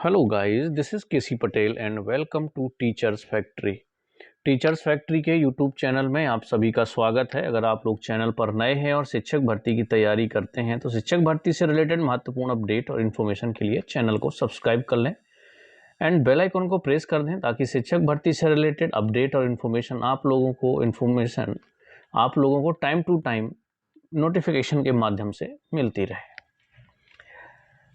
Hello guys, this is K C Patel and welcome to teachers factory. Teachers factory के YouTube channel में आप सभी का स्वागत है। अगर आप लोग चैनल पर नए हैं और शिक्षक भर्ती की तैयारी करते हैं तो शिक्षक भर्ती से रिलेटेड महत्वपूर्ण अपडेट और इन्फॉर्मेशन के लिए चैनल को सब्सक्राइब कर लें एंड बेल आइकन को प्रेस कर दें ताकि शिक्षक भर्ती से रिलेटेड अपडेट और इन्फॉर्मेशन आप लोगों को टाइम टू टाइम नोटिफिकेशन के माध्यम से मिलती रहे।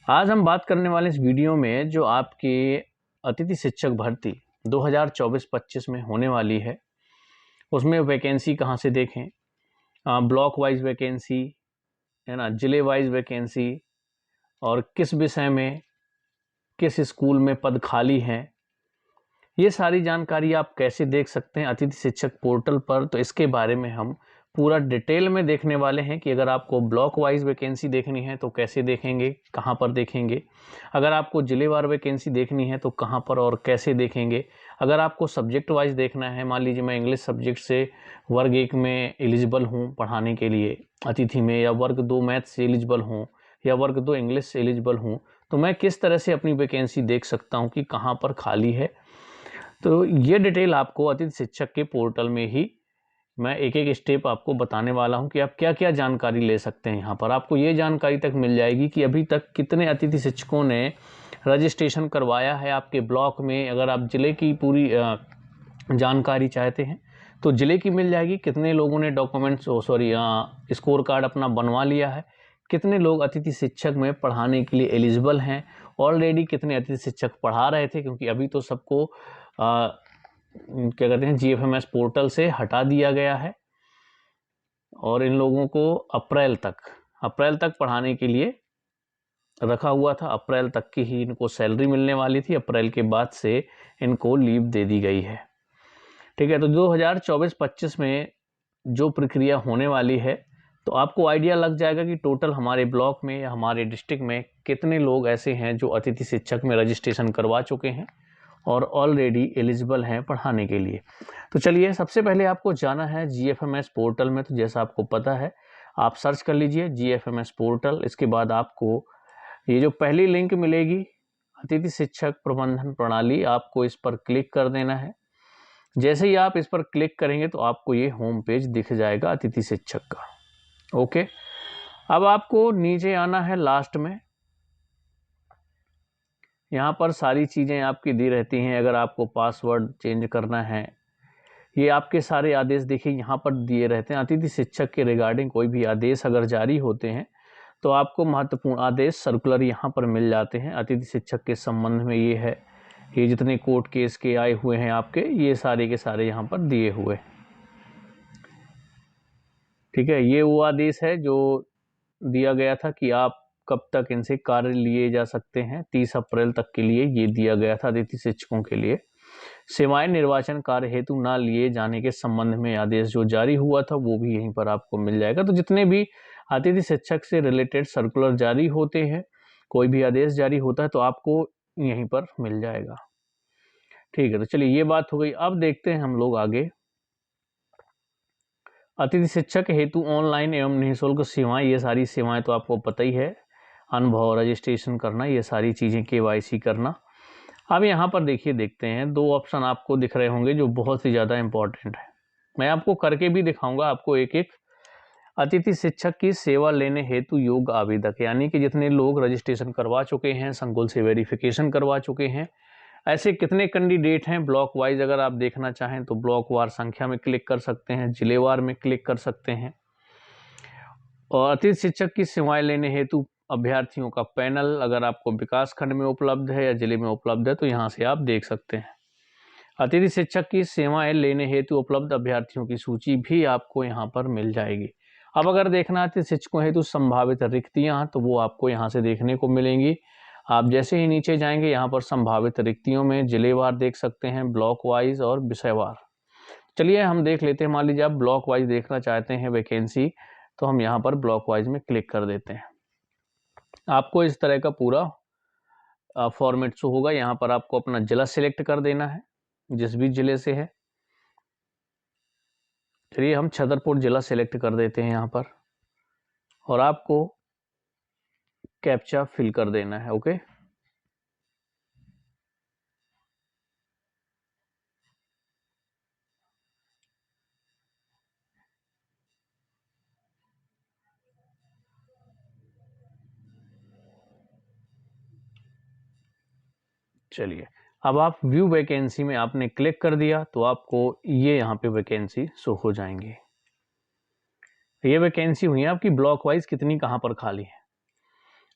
आज हम बात करने वाले इस वीडियो में जो आपके अतिथि शिक्षक भर्ती 2024-25 में होने वाली है उसमें वैकेंसी कहाँ से देखें, ब्लॉक वाइज वैकेंसी है ना, जिले वाइज वैकेंसी और किस विषय में किस स्कूल में पद खाली हैं, ये सारी जानकारी आप कैसे देख सकते हैं अतिथि शिक्षक पोर्टल पर। तो इसके बारे में हम पूरा डिटेल में देखने वाले हैं कि अगर आपको ब्लॉक वाइज वैकेंसी देखनी है तो कैसे देखेंगे, कहां पर देखेंगे, अगर आपको जिलेवार वैकेंसी देखनी है तो कहां पर और कैसे देखेंगे, अगर आपको सब्जेक्ट वाइज देखना है, मान लीजिए मैं इंग्लिश सब्जेक्ट से वर्ग 1 में एलिजिबल हूँ पढ़ाने के लिए अतिथि में, या वर्ग 2 मैथ से एलिजिबल हूँ, या वर्ग 2 इंग्लिश से एलिजिबल हूँ, तो मैं किस तरह से अपनी वैकेंसी देख सकता हूँ कि कहाँ पर खाली है। तो ये डिटेल आपको अतिथि शिक्षक के पोर्टल में ही मैं एक एक स्टेप आपको बताने वाला हूं कि आप क्या क्या जानकारी ले सकते हैं। यहाँ पर आपको ये जानकारी तक मिल जाएगी कि अभी तक कितने अतिथि शिक्षकों ने रजिस्ट्रेशन करवाया है आपके ब्लॉक में। अगर आप ज़िले की पूरी जानकारी चाहते हैं तो ज़िले की मिल जाएगी, कितने लोगों ने स्कोर कार्ड अपना बनवा लिया है, कितने लोग अतिथि शिक्षक में पढ़ाने के लिए एलिजिबल हैं, ऑलरेडी कितने अतिथि शिक्षक पढ़ा रहे थे, क्योंकि अभी तो सबको क्या कहते हैं GFMS पोर्टल से हटा दिया गया है और इन लोगों को अप्रैल तक पढ़ाने के लिए रखा हुआ था। अप्रैल तक की ही इनको सैलरी मिलने वाली थी, अप्रैल के बाद से इनको लीव दे दी गई है। ठीक है, तो 2024-25 में जो प्रक्रिया होने वाली है तो आपको आइडिया लग जाएगा कि टोटल हमारे ब्लॉक में या हमारे डिस्ट्रिक्ट में कितने लोग ऐसे हैं जो अतिथि शिक्षक में रजिस्ट्रेशन करवा चुके हैं और ऑलरेडी एलिजिबल हैं पढ़ाने के लिए। तो चलिए, सबसे पहले आपको जाना है GFMS पोर्टल में। तो जैसा आपको पता है आप सर्च कर लीजिए GFMS पोर्टल। इसके बाद आपको ये जो पहली लिंक मिलेगी अतिथि शिक्षक प्रबंधन प्रणाली, आपको इस पर क्लिक कर देना है। जैसे ही आप इस पर क्लिक करेंगे तो आपको ये होम पेज दिख जाएगा अतिथि शिक्षक का। ओके, अब आपको नीचे आना है लास्ट में। यहाँ पर सारी चीज़ें आपकी दी रहती हैं। अगर आपको पासवर्ड चेंज करना है, ये आपके सारे आदेश देखिए यहाँ पर दिए रहते हैं। अतिथि शिक्षक के रिगार्डिंग कोई भी आदेश अगर जारी होते हैं तो आपको महत्वपूर्ण आदेश सर्कुलर यहाँ पर मिल जाते हैं। अतिथि शिक्षक के संबंध में ये है, ये जितने कोर्ट केस के आए हुए हैं आपके, ये सारे के सारे यहाँ पर दिए हुए। ठीक है, ये वो आदेश है जो दिया गया था कि आप कब तक इनसे कार्य लिए जा सकते हैं। 30 अप्रैल तक के लिए ये दिया गया था अतिथि शिक्षकों के लिए। सेवाएं निर्वाचन कार्य हेतु ना लिए जाने के संबंध में आदेश जो जारी हुआ था वो भी यहीं पर आपको मिल जाएगा। तो जितने भी अतिथि शिक्षक से रिलेटेड सर्कुलर जारी होते हैं, कोई भी आदेश जारी होता है तो आपको यहीं पर मिल जाएगा। ठीक है, तो चलिए ये बात हो गई। अब देखते हैं हम लोग आगे। अतिथि शिक्षक हेतु ऑनलाइन एवं निःशुल्क सेवाएं, ये सारी सेवाएं तो आपको पता ही है, अनुभव, रजिस्ट्रेशन करना, ये सारी चीज़ें, KYC करना। अब यहाँ पर देखिए, देखते हैं, दो ऑप्शन आपको दिख रहे होंगे जो बहुत ही ज़्यादा इंपॉर्टेंट है। मैं आपको करके भी दिखाऊंगा आपको एक एक। अतिथि शिक्षक की सेवा लेने हेतु योग्य आवेदक, यानी कि जितने लोग रजिस्ट्रेशन करवा चुके हैं, संकुल से वेरिफिकेशन करवा चुके हैं, ऐसे कितने कैंडिडेट हैं। ब्लॉक वाइज अगर आप देखना चाहें तो ब्लॉक वार संख्या में क्लिक कर सकते हैं, जिलेवार में क्लिक कर सकते हैं। और अतिथि शिक्षक की सेवाएं लेने हेतु अभ्यर्थियों का पैनल अगर आपको विकास खंड में उपलब्ध है या जिले में उपलब्ध है तो यहाँ से आप देख सकते हैं। अतिथि शिक्षक की सेवाएं लेने हेतु उपलब्ध अभ्यर्थियों की सूची भी आपको यहाँ पर मिल जाएगी। अब अगर देखना अतिथि शिक्षकों हेतु संभावित रिक्तियां, तो वो आपको यहाँ से देखने को मिलेंगी। आप जैसे ही नीचे जाएंगे यहाँ पर संभावित रिक्तियों में जिलेवार देख सकते हैं, ब्लॉक वाइज और विषयवार। चलिए हम देख लेते हैं। मान लीजिए आप ब्लॉक वाइज देखना चाहते हैं वैकेंसी, तो हम यहाँ पर ब्लॉक वाइज में क्लिक कर देते हैं। आपको इस तरह का पूरा फॉर्मेट शो होगा। यहाँ पर आपको अपना जिला सिलेक्ट कर देना है, जिस भी जिले से है। चलिए हम छतरपुर जिला सिलेक्ट कर देते हैं यहाँ पर, और आपको कैप्चा फिल कर देना है। ओके, चलिए, अब आप व्यू वैकेंसी में आपने क्लिक कर दिया तो आपको ये यहाँ पे वैकेंसी शो हो जाएंगी। ये वैकेंसी हुई है आपकी ब्लॉक वाइज कितनी कहाँ पर खाली है।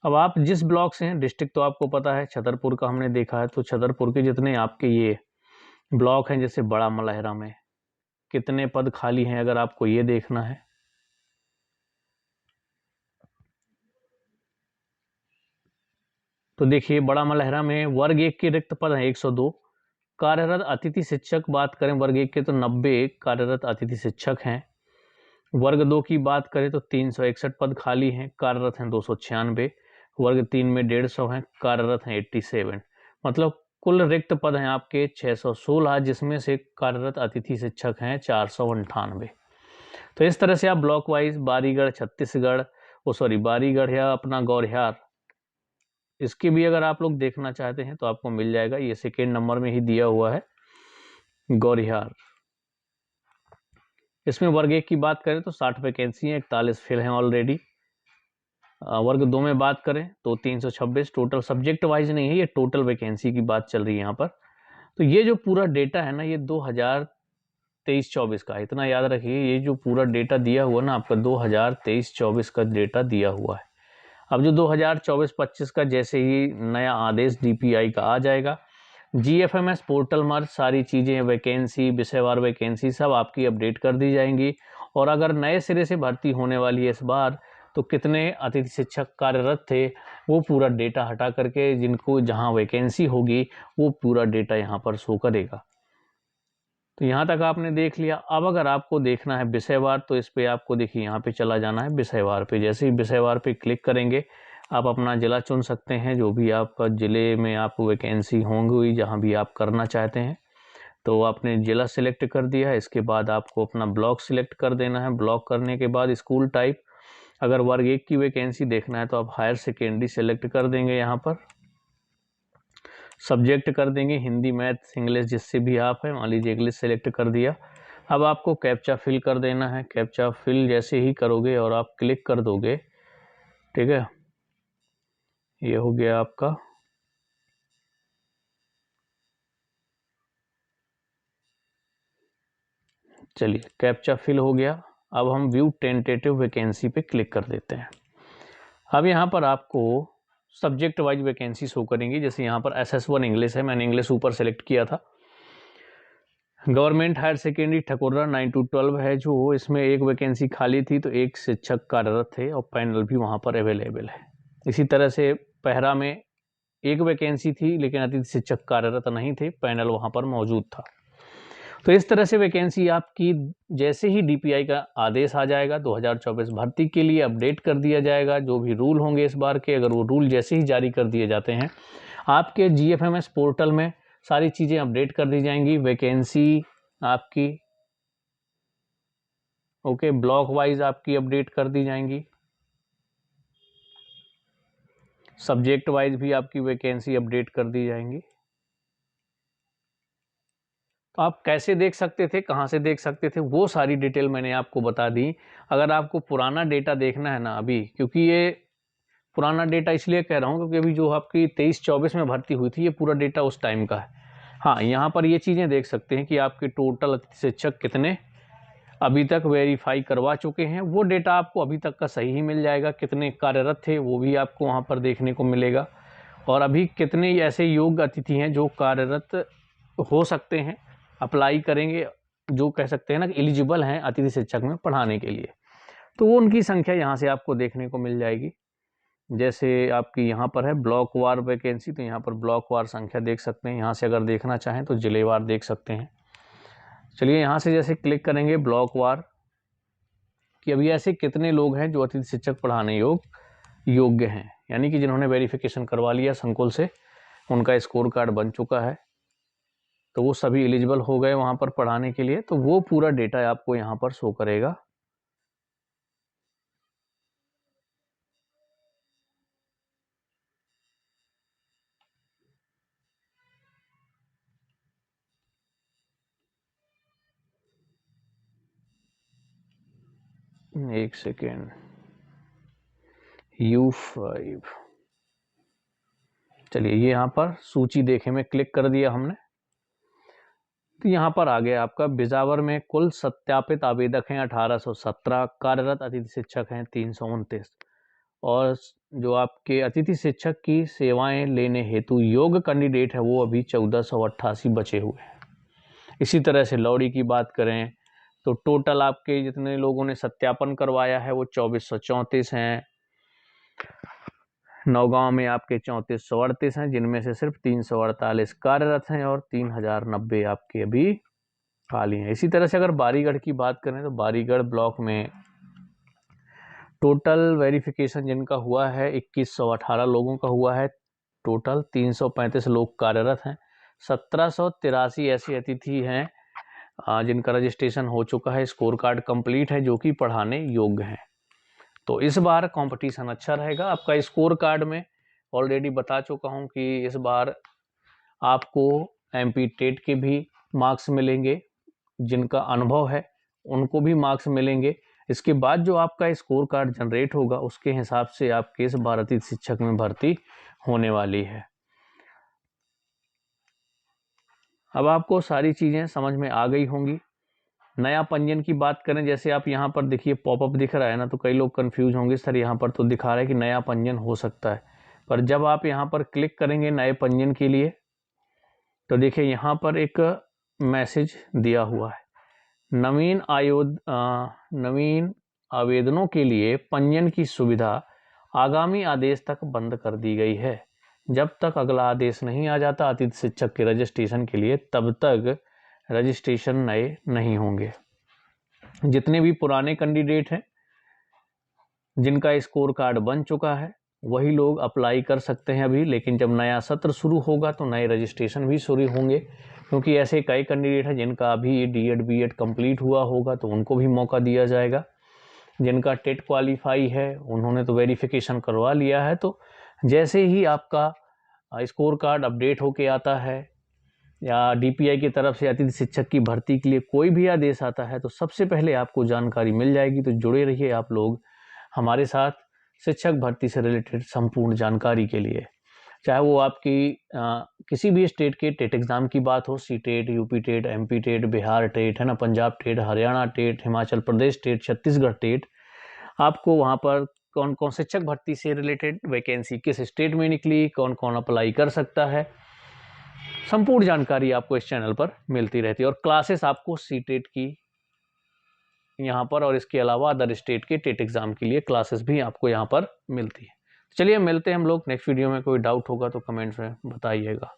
अब आप जिस ब्लॉक से हैं, डिस्ट्रिक्ट तो आपको पता है छतरपुर का हमने देखा है, तो छतरपुर के जितने आपके ये ब्लॉक हैं, जैसे बड़ा मलहरा में कितने पद खाली हैं, अगर आपको ये देखना है तो देखिए बड़ा मलहरा में वर्ग 1 के रिक्त पद हैं 102। कार्यरत अतिथि शिक्षक बात करें वर्ग 1 के तो 90 कार्यरत अतिथि शिक्षक हैं। वर्ग 2 की बात करें तो 361 पद खाली हैं, कार्यरत हैं 296। वर्ग 3 में 150 हैं, कार्यरत हैं 87। मतलब कुल रिक्त पद हैं आपके 616, जिसमें से कार्यरत अतिथि शिक्षक हैं 498। तो इस तरह से आप ब्लॉक वाइज बारीगढ़ छत्तीसगढ़ बारीगढ़ या अपना गौरहार, इसके भी अगर आप लोग देखना चाहते हैं तो आपको मिल जाएगा। ये सेकेंड नंबर में ही दिया हुआ है गौरहार। इसमें वर्ग 1 की बात करें तो 60 वैकेंसी हैं, 41 फिल हैं ऑलरेडी। वर्ग 2 में बात करें तो 326। टोटल सब्जेक्ट वाइज नहीं है, ये टोटल वैकेंसी की बात चल रही है यहाँ पर। तो ये जो पूरा डेटा है ना, ये 2023-24 का, इतना याद रखिए, ये जो पूरा डेटा दिया हुआ ना आपका 2023-24 का डेटा दिया हुआ है। अब जो 2024-25 का जैसे ही नया आदेश डीपीआई का आ जाएगा, जीएफएमएस पोर्टल पर सारी चीज़ें, वैकेंसी, विषयवार वैकेंसी सब आपकी अपडेट कर दी जाएंगी। और अगर नए सिरे से भर्ती होने वाली है इस बार, तो कितने अतिथि शिक्षक कार्यरत थे वो पूरा डेटा हटा करके, जिनको जहां वैकेंसी होगी वो पूरा डेटा यहाँ पर शो करेगा। तो यहाँ तक आपने देख लिया। अब अगर आपको देखना है विषयवार, तो इस पे आपको देखिए यहाँ पे चला जाना है विषयवार पे। जैसे ही विषयवार पे क्लिक करेंगे आप अपना ज़िला चुन सकते हैं, जो भी आप ज़िले में आप वैकेंसी होंगी, जहाँ भी आप करना चाहते हैं। तो आपने ज़िला सिलेक्ट कर दिया है, इसके बाद आपको अपना ब्लॉक सिलेक्ट कर देना है। ब्लॉक करने के बाद स्कूल टाइप, अगर वर्ग 1 की वैकेंसी देखना है तो आप हायर सेकेंडरी सेलेक्ट कर देंगे। यहाँ पर सब्जेक्ट कर देंगे हिंदी, मैथ, इंग्लिश, जिससे भी आप है, मान लीजिए इंग्लिश सेलेक्ट कर दिया। अब आपको कैप्चा फिल कर देना है। कैप्चा फिल जैसे ही करोगे और आप क्लिक कर दोगे, ठीक है, ये हो गया आपका। चलिए कैप्चा फिल हो गया। अब हम व्यू टेंटेटिव वैकेंसी पे क्लिक कर देते हैं। अब यहाँ पर आपको सब्जेक्ट वाइज वैकेंसी शो करेंगी। जैसे यहाँ पर SS1 इंग्लिश है, मैंने इंग्लिश ऊपर सेलेक्ट किया था। Government higher secondary Thakurra 9 to 12 है जो, इसमें एक वैकेंसी खाली थी तो एक शिक्षक कार्यरत थे और पैनल भी वहाँ पर अवेलेबल है। इसी तरह से पहरा में एक वैकेंसी थी लेकिन अतिथि शिक्षक कार्यरत नहीं थे, पैनल वहाँ पर मौजूद था। तो इस तरह से वैकेंसी आपकी जैसे ही डीपीआई का आदेश आ जाएगा 2024 भर्ती के लिए अपडेट कर दिया जाएगा। जो भी रूल होंगे इस बार के, अगर वो रूल जैसे ही जारी कर दिए जाते हैं, आपके जीएफएमएस पोर्टल में सारी चीज़ें अपडेट कर दी जाएंगी। वैकेंसी आपकी ओके ब्लॉक वाइज आपकी अपडेट कर दी जाएंगी। सब्जेक्ट वाइज भी आपकी वैकेंसी अपडेट कर दी जाएंगी। तो आप कैसे देख सकते थे, कहाँ से देख सकते थे, वो सारी डिटेल मैंने आपको बता दी। अगर आपको पुराना डेटा देखना है ना अभी, क्योंकि ये पुराना डेटा इसलिए कह रहा हूँ क्योंकि अभी जो आपकी 23-24 में भर्ती हुई थी, ये पूरा डेटा उस टाइम का है। हाँ, यहाँ पर ये चीज़ें देख सकते हैं कि आपके टोटल शिक्षक कितने अभी तक वेरीफाई करवा चुके हैं, वो डेटा आपको अभी तक का सही ही मिल जाएगा। कितने कार्यरत थे वो भी आपको वहाँ पर देखने को मिलेगा। और अभी कितने ऐसे योग्य अतिथि हैं जो कार्यरत हो सकते हैं, अप्लाई करेंगे, जो कह सकते हैं ना कि एलिजिबल हैं अतिथि शिक्षक में पढ़ाने के लिए, तो वो उनकी संख्या यहाँ से आपको देखने को मिल जाएगी। जैसे आपकी यहाँ पर है ब्लॉक वार वैकेंसी, तो यहाँ पर ब्लॉक वार संख्या देख सकते हैं। यहाँ से अगर देखना चाहें तो जिलेवार देख सकते हैं। चलिए यहाँ से जैसे क्लिक करेंगे ब्लॉक वार कि अभी ऐसे कितने लोग हैं जो अतिथि शिक्षक पढ़ाने योग्य हैं, यानी कि जिन्होंने वेरिफिकेशन करवा लिया संकुल से, उनका स्कोर कार्ड बन चुका है, तो वो सभी एलिजिबल हो गए वहाँ पर पढ़ाने के लिए। तो वो पूरा डेटा आपको यहाँ पर शो करेगा। एक सेकेंड, U5 चलिए ये यहाँ पर सूची देखे में क्लिक कर दिया हमने, तो यहाँ पर आ गया आपका बिजावर में कुल सत्यापित आवेदक हैं 1817, कार्यरत अतिथि शिक्षक हैं 329, और जो आपके अतिथि शिक्षक की सेवाएं लेने हेतु योग्य कैंडिडेट है वो अभी 1488 बचे हुए हैं। इसी तरह से लौड़ी की बात करें तो टोटल आपके जितने लोगों ने सत्यापन करवाया है वो 2434 हैं। नौगांव में आपके 3438 हैं, जिनमें से सिर्फ 348 कार्यरत हैं और 3090 आपके अभी खाली हैं। इसी तरह से अगर बारीगढ़ की बात करें तो बारीगढ़ ब्लॉक में टोटल वेरिफिकेशन जिनका हुआ है 2118 लोगों का हुआ है। टोटल 335 लोग कार्यरत हैं। 1783 ऐसे अतिथि हैं जिनका रजिस्ट्रेशन हो चुका है, स्कोर कार्ड कंप्लीट है, जो कि पढ़ाने योग्य हैं। तो इस बार कंपटीशन अच्छा रहेगा। आपका स्कोर कार्ड में ऑलरेडी बता चुका हूं कि इस बार आपको एमपी टेट के भी मार्क्स मिलेंगे, जिनका अनुभव है उनको भी मार्क्स मिलेंगे। इसके बाद जो आपका स्कोर कार्ड जनरेट होगा उसके हिसाब से आपके इस बार अतिथि शिक्षक में भर्ती होने वाली है। अब आपको सारी चीज़ें समझ में आ गई होंगी। नया पंजीयन की बात करें, जैसे आप यहाँ पर देखिए पॉपअप दिख रहा है ना, तो कई लोग कंफ्यूज होंगे, सर यहाँ पर तो दिखा रहा है कि नया पंजीयन हो सकता है, पर जब आप यहाँ पर क्लिक करेंगे नए पंजीयन के लिए तो देखिए यहाँ पर एक मैसेज दिया हुआ है, नवीन आवेदनों के लिए पंजीयन की सुविधा आगामी आदेश तक बंद कर दी गई है। जब तक अगला आदेश नहीं आ जाता अतिथि शिक्षक के रजिस्ट्रेशन के लिए, तब तक रजिस्ट्रेशन नए नहीं होंगे। जितने भी पुराने कैंडिडेट हैं जिनका स्कोर कार्ड बन चुका है वही लोग अप्लाई कर सकते हैं अभी, लेकिन जब नया सत्र शुरू होगा तो नए रजिस्ट्रेशन भी शुरू होंगे, क्योंकि ऐसे कई कैंडिडेट हैं जिनका अभी डीएड बीएड कंप्लीट हुआ होगा तो उनको भी मौका दिया जाएगा। जिनका टेट क्वालिफाई है उन्होंने तो वेरिफिकेशन करवा लिया है, तो जैसे ही आपका स्कोर कार्ड अपडेट होके आता है या डीपीआई की तरफ से अतिथि शिक्षक की भर्ती के लिए कोई भी आदेश आता है तो सबसे पहले आपको जानकारी मिल जाएगी। तो जुड़े रहिए आप लोग हमारे साथ शिक्षक भर्ती से रिलेटेड संपूर्ण जानकारी के लिए, चाहे वो आपकी किसी भी स्टेट के टेट एग्ज़ाम की बात हो, C TET, UP TET, MP TET, Bihar TET है ना, Punjab TET, Haryana TET, Himachal Pradesh TET, Chhattisgarh TET, आपको वहाँ पर कौन कौन शिक्षक भर्ती से रिलेटेड वैकेंसी किस स्टेट में निकली, कौन कौन अप्लाई कर सकता है, संपूर्ण जानकारी आपको इस चैनल पर मिलती रहती है। और क्लासेस आपको सी टेट की यहाँ पर और इसके अलावा अदर स्टेट के टेट एग्ज़ाम के लिए क्लासेस भी आपको यहाँ पर मिलती है। चलिए मिलते हैं हम लोग नेक्स्ट वीडियो में। कोई डाउट होगा तो कमेंट्स में बताइएगा।